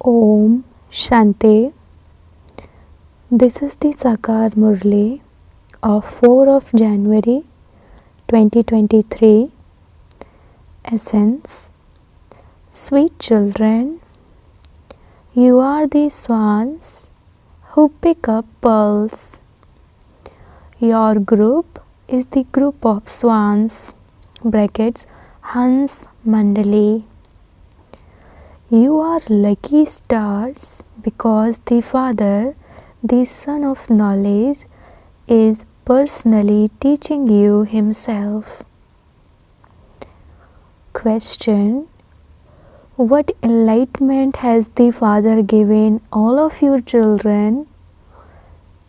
Om Shanti. This is the Sakar Murli of 4 of January 2023. Essence. Sweet children, you are the swans who pick up pearls. Your group is the group of swans, brackets, Hans Mandali. You are lucky stars because the Father, the Son of Knowledge, is personally teaching you Himself. Question. What enlightenment has the Father given all of your children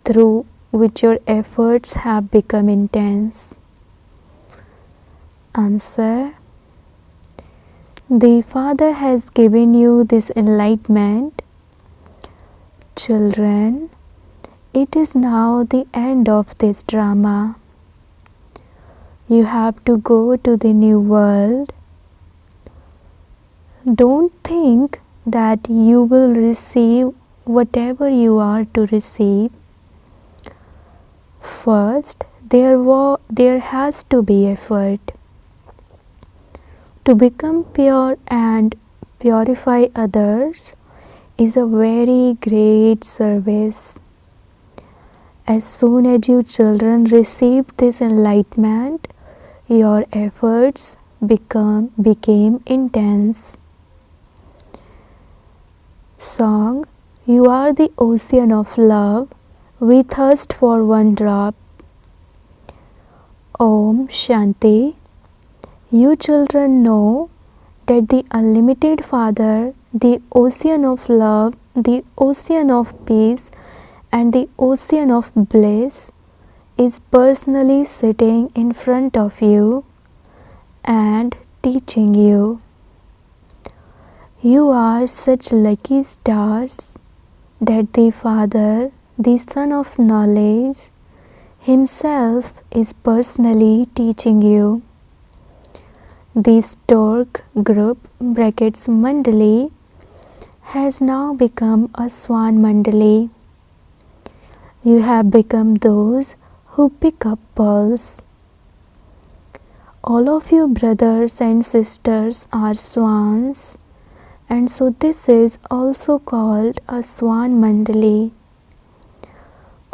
through which your efforts have become intense? Answer. The Father has given you this enlightenment. Children, it is now the end of this drama. You have to go to the new world. Don't think that you will receive whatever you are to receive. First, there has to be effort. To become pure and purify others is a very great service. As soon as you children received this enlightenment, your efforts became intense. Song. You are the ocean of love. We thirst for one drop. Om Shanti. You children know that the unlimited Father, the ocean of love, the ocean of peace, and the ocean of bliss is personally sitting in front of you and teaching you. You are such lucky stars that the Father, the Son of Knowledge, Himself is personally teaching you. The stork group, brackets Mandali, has now become a swan Mandali. You have become those who pick up pearls. All of your brothers and sisters are swans, and so this is also called a swan Mandali.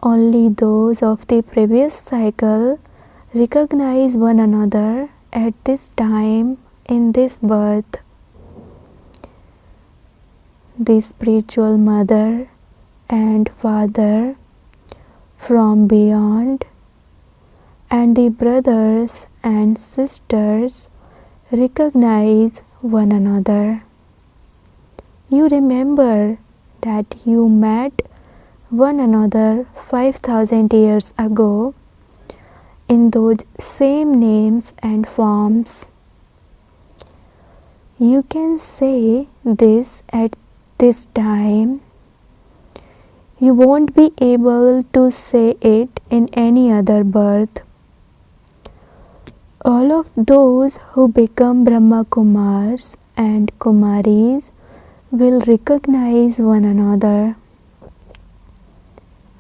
Only those of the previous cycle recognize one another at this time in this birth. The spiritual mother and father from beyond and the brothers and sisters recognize one another. You remember that you met one another 5,000 years ago in those same names and forms. You can say this at this time. You won't be able to say it in any other birth. All of those who become Brahma Kumars and Kumaris will recognize one another.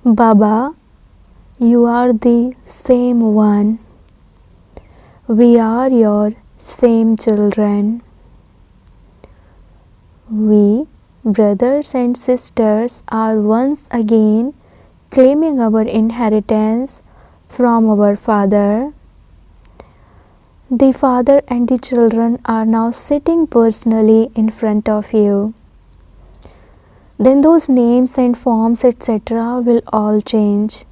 Baba, you are the same one. We are your same children. We, brothers and sisters, are once again claiming our inheritance from our Father. The Father and the children are now sitting personally in front of you. Then those names and forms, etc., will all change.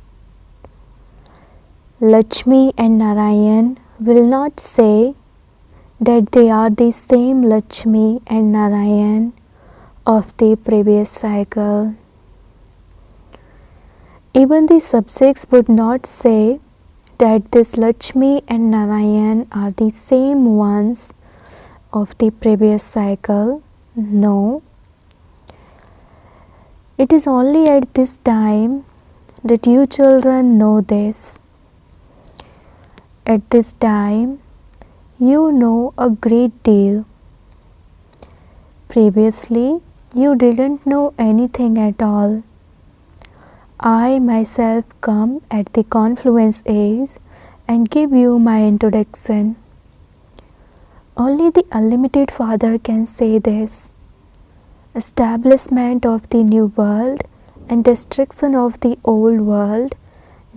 Lakshmi and Narayan will not say that they are the same Lakshmi and Narayan of the previous cycle. Even the subjects would not say that this Lakshmi and Narayan are the same ones of the previous cycle. No. It is only at this time that you children know this. At this time, you know a great deal. Previously, You didn't know anything at all. I myself come at the confluence age and give you my introduction. Only the unlimited Father can say this. Establishment of the new world and destruction of the old world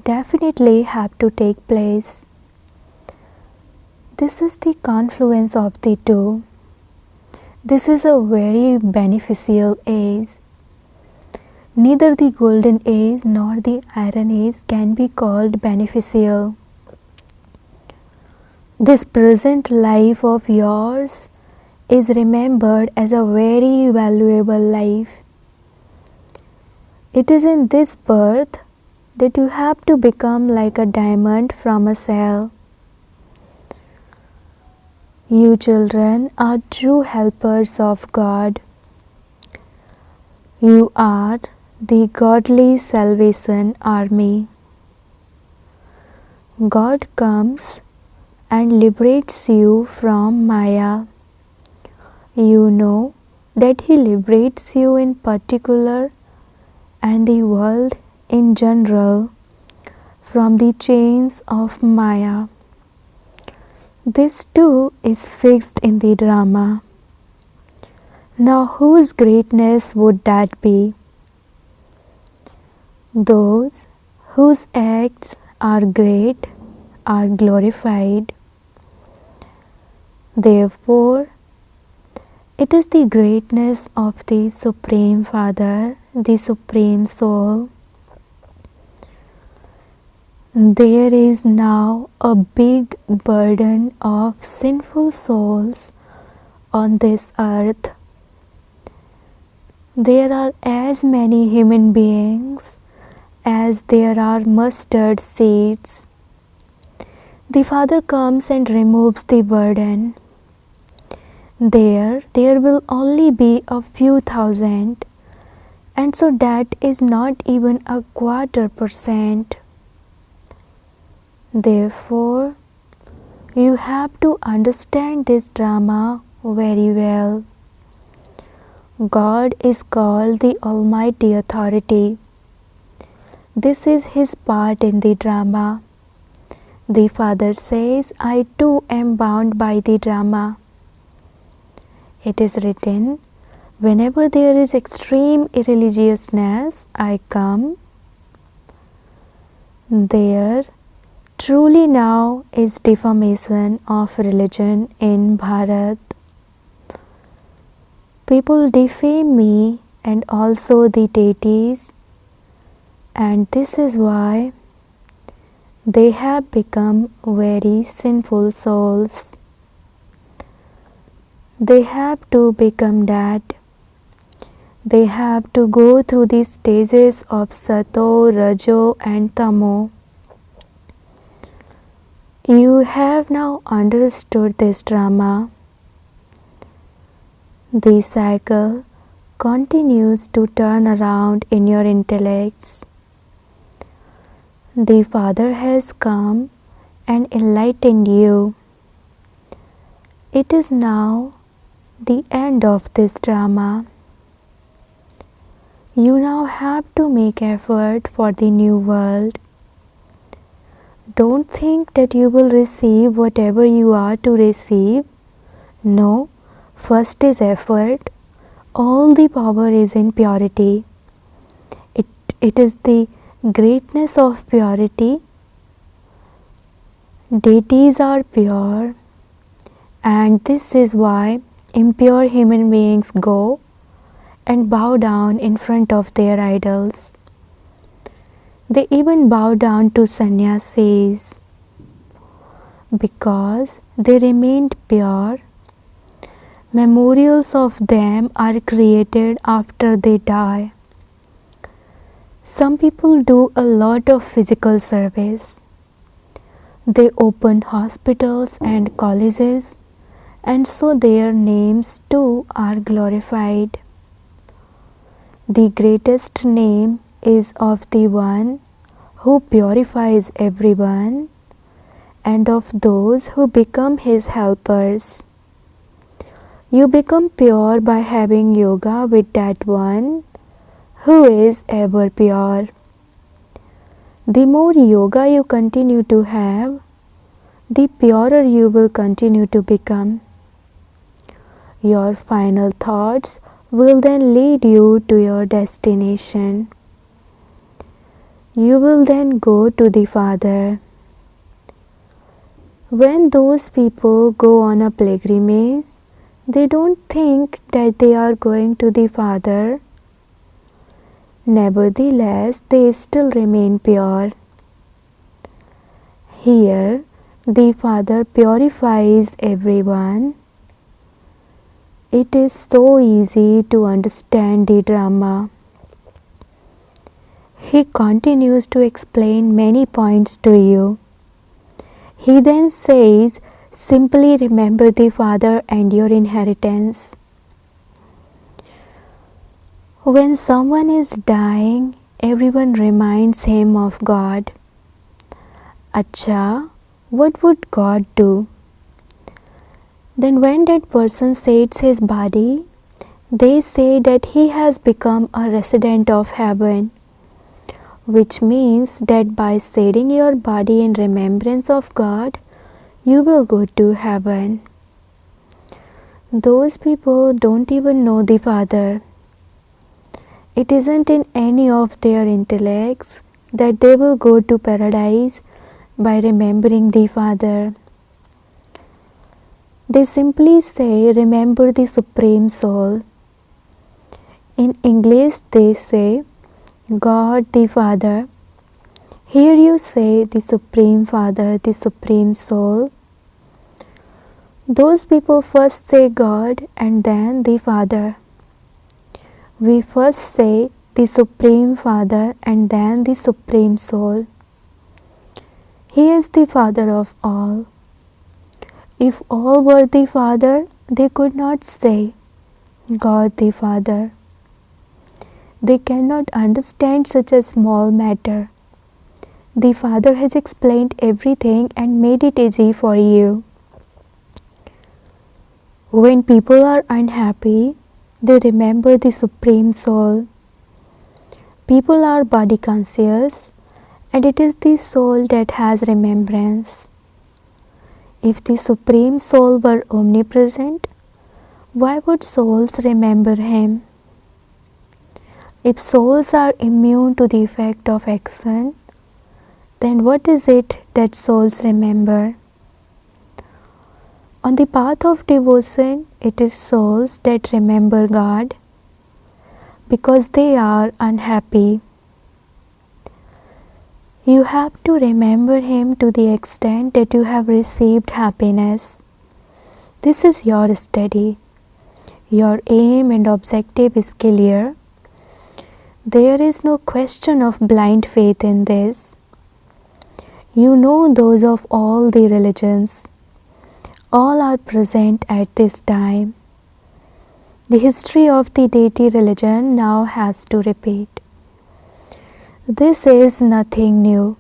definitely have to take place. This is the confluence of the two. This is a very beneficial age. Neither the golden age nor the iron age can be called beneficial. This present life of yours is remembered as a very valuable life. It is in this birth that you have to become like a diamond from a shell. You children are true helpers of God. You are the godly salvation army. God comes and liberates you from Maya. You know that He liberates you in particular and the world in general from the chains of Maya. This too is fixed in the drama. Now whose greatness would that be? Those whose acts are great are glorified. Therefore, it is the greatness of the Supreme Father, the Supreme Soul. There is now a big burden of sinful souls on this earth. There are as many human beings as there are mustard seeds. The Father comes and removes the burden. There will only be a few thousand, and so that is not even a 0.25%. Therefore, you have to understand this drama very well. God is called the Almighty Authority. This is His part in the drama. The Father says, I too am bound by the drama. It is written, whenever there is extreme irreligiousness, I come. There truly now is defamation of religion in Bharat. People defame me and also the deities, and this is why they have become very sinful souls. They have to become that. They have to go through the stages of Sato, Rajo and Tamo. You have now understood this drama. The cycle continues to turn around in your intellects. The Father has come and enlightened you. It is now the end of this drama. You now have to make effort for the new world. Don't think that you will receive whatever you are to receive. No, first is effort. All the power is in purity. It is the greatness of purity. Deities are pure, and this is why impure human beings go and bow down in front of their idols. They even bow down to sannyasis because they remained pure. Memorials of them are created after they die. Some people do a lot of physical service. They open hospitals and colleges, and so their names too are glorified. The greatest name is of the one who purifies everyone and of those who become his helpers. You become pure by having yoga with that one who is ever pure. The more yoga you continue to have, the purer you will continue to become. Your final thoughts will then lead you to your destination. You will then go to the Father. When those people go on a pilgrimage, they don't think that they are going to the Father. Nevertheless, they still remain pure. Here, the Father purifies everyone. It is so easy to understand the drama. He continues to explain many points to you. He then says, simply remember the Father and your inheritance. When someone is dying, everyone reminds him of God. Acha, what would God do? Then when that person sheds his body, they say that he has become a resident of heaven, which means that by shedding your body in remembrance of God, you will go to heaven. Those people don't even know the Father. It isn't in any of their intellects that they will go to paradise by remembering the Father. They simply say, remember the Supreme Soul. In English, they say, God the Father. Here you say the Supreme Father, the Supreme Soul. Those people first say God and then the Father. We first say the Supreme Father and then the Supreme Soul. He is the Father of all. If all were the Father, they could not say God the Father. They cannot understand such a small matter. The Father has explained everything and made it easy for you. When people are unhappy, they remember the Supreme Soul. People are body conscious, and it is the soul that has remembrance. If the Supreme Soul were omnipresent, why would souls remember Him? If souls are immune to the effect of action, then what is it that souls remember? On the path of devotion, it is souls that remember God because they are unhappy. You have to remember Him to the extent that you have received happiness. This is your study. Your aim and objective is clear. There is no question of blind faith in this. You know those of all the religions. All are present at this time. The history of the deity religion now has to repeat. This is nothing new.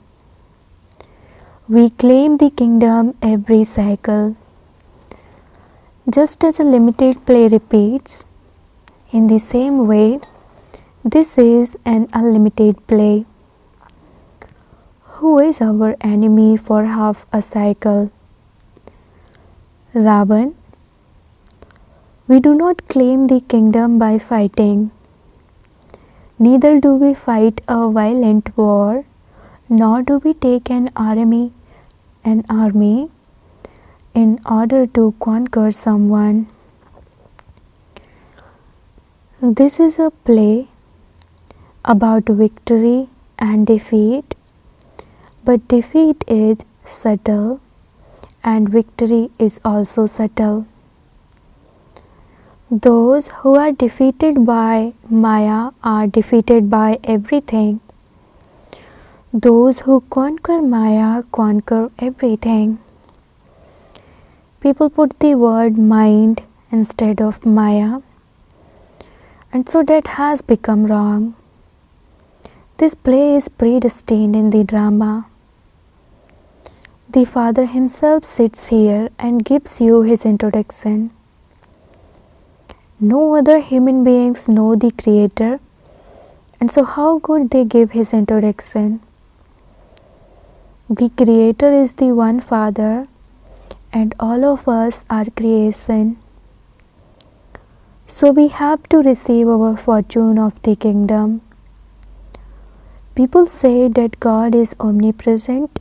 We claim the kingdom every cycle. Just as a limited play repeats, in the same way, this is an unlimited play. Who is our enemy for half a cycle? Ravan. We do not claim the kingdom by fighting. Neither do we fight a violent war, nor do we take an army in order to conquer someone. This is a play about victory and defeat, but defeat is subtle and victory is also subtle. Those who are defeated by Maya are defeated by everything. Those who conquer Maya conquer everything. People put the word mind instead of Maya, and so that has become wrong. This play is predestined in the drama. The Father Himself sits here and gives you His introduction. No other human beings know the Creator, and so how could they give his introduction? The Creator is the one Father, and all of us are creation. So we have to receive our fortune of the kingdom. People say that God is omnipresent,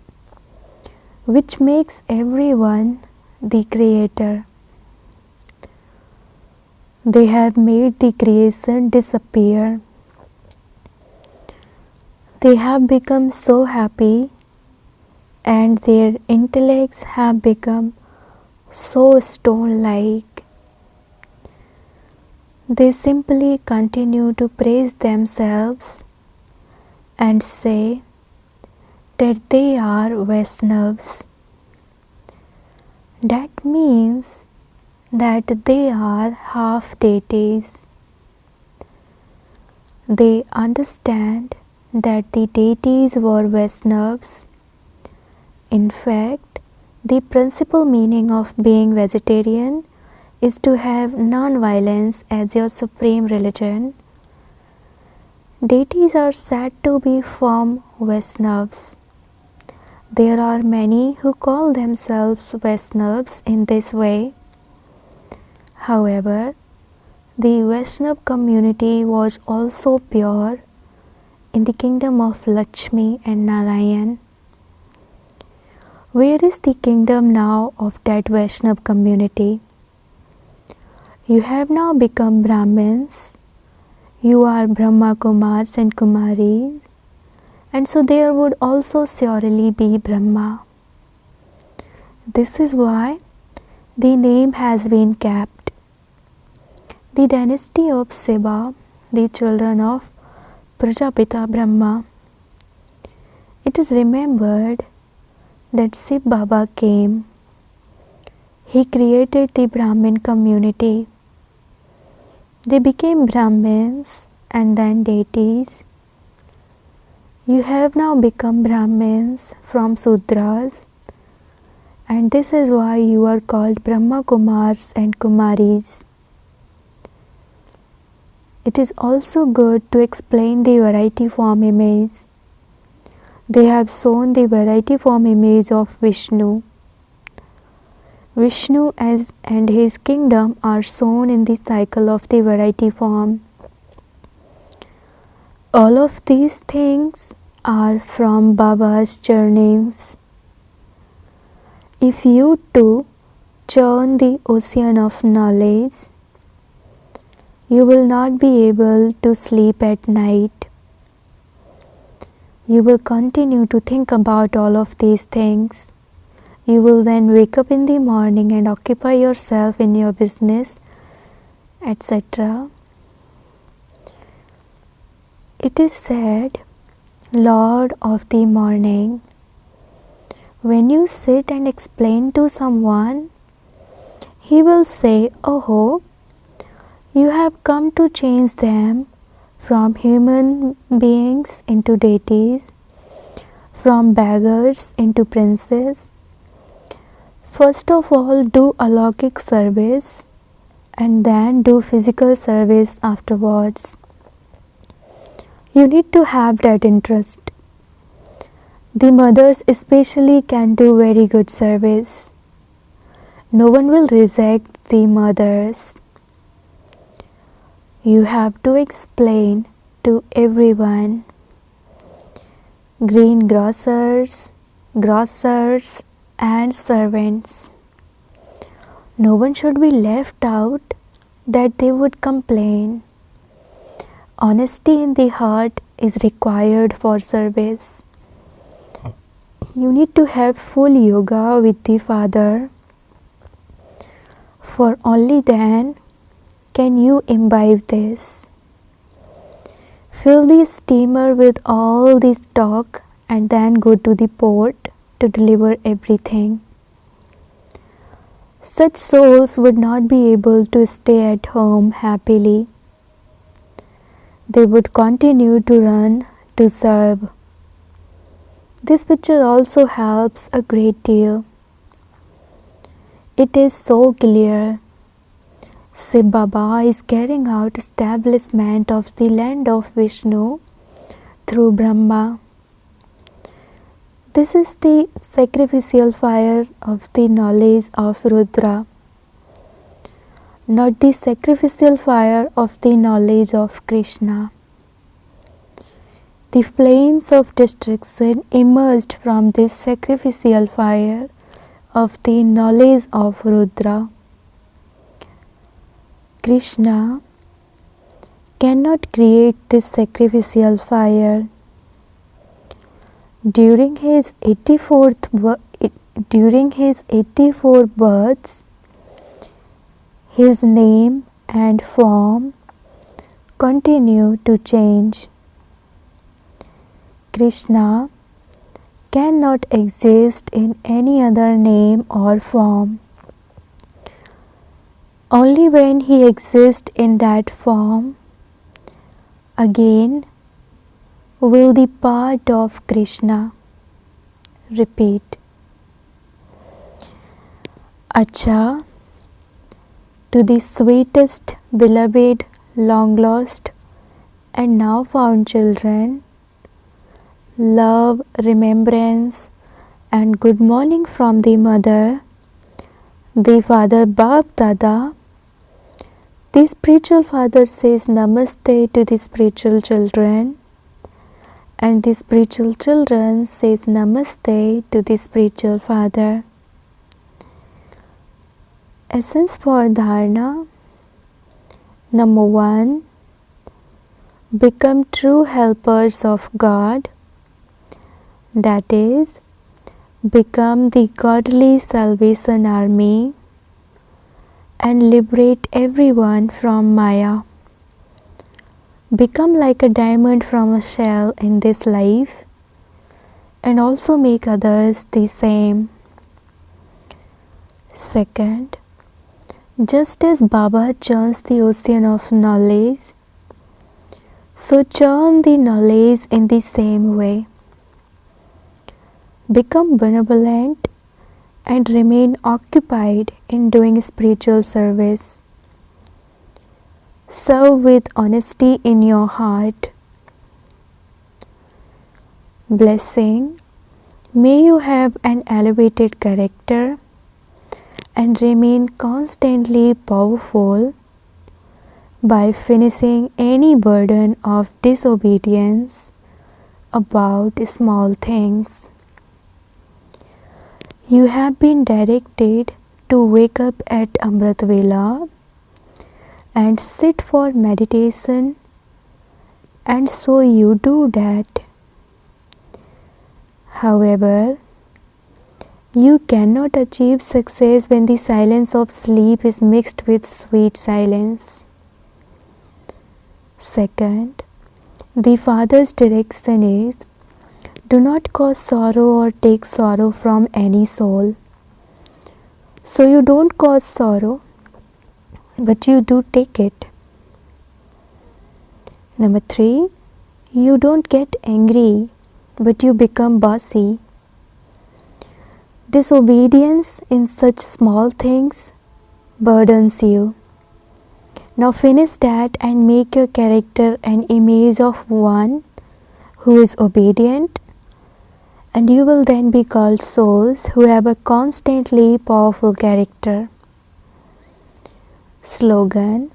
which makes everyone the Creator. They have made the creation disappear. They have become so happy, and their intellects have become so stone-like. They simply continue to praise themselves and say that they are Vaishnavas. That means that they are half deities. They understand that the deities were Vaishnavas. In fact, the principal meaning of being vegetarian is to have non-violence as your supreme religion. Deities are said to be from Vaishnavas. There are many who call themselves Vaishnavas in this way. However, the Vaishnava community was also pure in the kingdom of Lakshmi and Narayan. Where is the kingdom now of that Vaishnava community? You have now become Brahmins. You are Brahma Kumars and Kumaris, and so there would also surely be Brahma. This is why the name has been kept. The dynasty of Shiva, the children of Prajapita Brahma. It is remembered that Shiv Baba came. He created the Brahmin community. They became Brahmins and then deities. You have now become Brahmins from Sudras, and this is why you are called Brahma Kumars and Kumaris. It is also good to explain the variety form image. They have shown the variety form image of Vishnu. Vishnu and his kingdom are shown in the cycle of the variety form. All of these things are from Baba's journeyings. If you too churn the ocean of knowledge, you will not be able to sleep at night. You will continue to think about all of these things. You will then wake up in the morning and occupy yourself in your business, etc. It is said, Lord of the morning. When you sit and explain to someone, he will say, "Oh, you have come to change them from human beings into deities, from beggars into princes. First of all, do alaukic service and then do physical service afterwards." You need to have that interest. The mothers especially can do very good service. No one will reject the mothers. You have to explain to everyone. Greengrocers, grocers, and servants. No one should be left out that they would complain. Honesty in the heart is required for service. You need to have full yoga with the Father, for only then can you imbibe this. Fill the steamer with all the stock and then go to the port to deliver everything. Such souls would not be able to stay at home happily. They would continue to run to serve. This picture also helps a great deal. It is so clear. Shiv Baba is carrying out establishment of the land of Vishnu through Brahma. This is the sacrificial fire of the knowledge of Rudra, not the sacrificial fire of the knowledge of Krishna. The flames of destruction emerged from this sacrificial fire of the knowledge of Rudra. Krishna cannot create this sacrificial fire. During his 84 births, his name and form continue to change. Krishna cannot exist in any other name or form. Only when he exists in that form, again will the part of Krishna. Repeat. Acha, to the sweetest, beloved, long lost, and now found children, love, remembrance, and good morning from the mother, the father Bab Dada. The spiritual father says namaste to the spiritual children, and the spiritual children says namaste to the spiritual father. Essence for dharana. Number 1. Become true helpers of God. That is, become the godly salvation army and liberate everyone from Maya. Become like a diamond from a shell in this life and also make others the same. Second, just as Baba churns the ocean of knowledge, so churn the knowledge in the same way. Become benevolent and remain occupied in doing spiritual service. Serve with honesty in your heart. Blessing. May you have an elevated character and remain constantly powerful by finishing any burden of disobedience about small things. You have been directed to wake up at Amrit Vela and sit for meditation, and so you do that. However, you cannot achieve success when the silence of sleep is mixed with sweet silence. Second, the Father's direction is, do not cause sorrow or take sorrow from any soul. So you don't cause sorrow, but you do take it. Number 3, you don't get angry, but you become bossy. Disobedience in such small things burdens you. Now finish that and make your character an image of one who is obedient, and you will then be called souls who have a constantly powerful character. Slogan.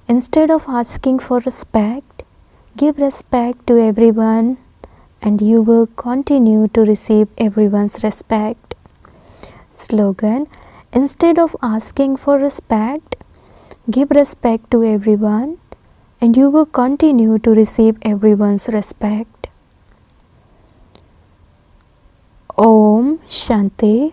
Instead of asking for respect, give respect to everyone, and you will continue to receive everyone's respect. Slogan. Instead of asking for respect, give respect to everyone, and you will continue to receive everyone's respect. Om Shanti.